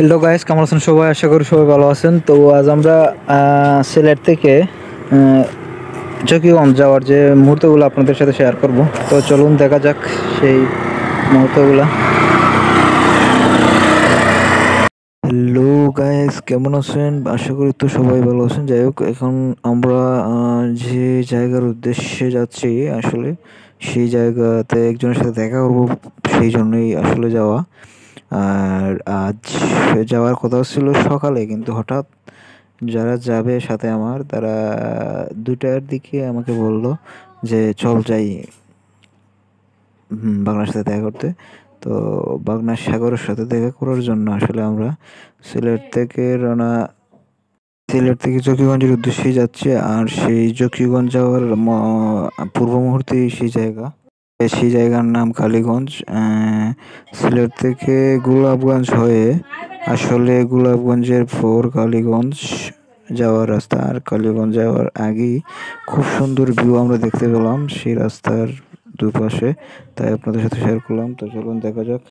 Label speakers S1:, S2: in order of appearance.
S1: Hello guys, কেমন আছেন সবাই? আশা করি সবাই ভালো আছেন। তো আজ আমরা সিলেট থেকে জকিগঞ্জ যাওয়ার যে মুহূর্তগুলো আপনাদের সাথে শেয়ার করব। তো চলুন দেখা যাক সেই মুহূর্তগুলো। হ্যালো গাইস, কেমন আছেন? আশা করি তো সবাই ভালো আছেন। যাই হোক, এখন আমরা যে জায়গার উদ্দেশ্যে যাচ্ছি, আসলে সেই জায়গাতে একজনের সাথে দেখা করব, সেই জন্যই আসলে যাওয়া। আর আজ যাওয়ার কথা ছিল সকালে, কিন্তু হঠাৎ যারা যাবে সাথে আমার, তারা 2টার দিকে আমাকে বলল যে চল যাই বাংলার সাথে দেখা করতে। তো বাংলার সাগরের সাথে দেখা করার জন্য আসলে আমরা সিলেট থেকে রওনা সিলেট থেকে জকিগঞ্জের উদ্দেশ্যেই যাচ্ছি। আর সেই জকিগঞ্জ যাওয়ার পূর্ব মুহূর্তেই সেই জায়গার নাম কালীগঞ্জ। সিলেট থেকে গোলাপগঞ্জ হয়ে আসলে গোলাপগঞ্জের পর কালীগঞ্জ যাওয়ার রাস্তা। আর কালীগঞ্জ যাওয়ার আগেই খুব সুন্দর ভিউ আমরা দেখতে পেলাম সেই রাস্তার দুপাশে, তাই আপনাদের সাথে শেয়ার করলাম। তো চলুন দেখা যাক।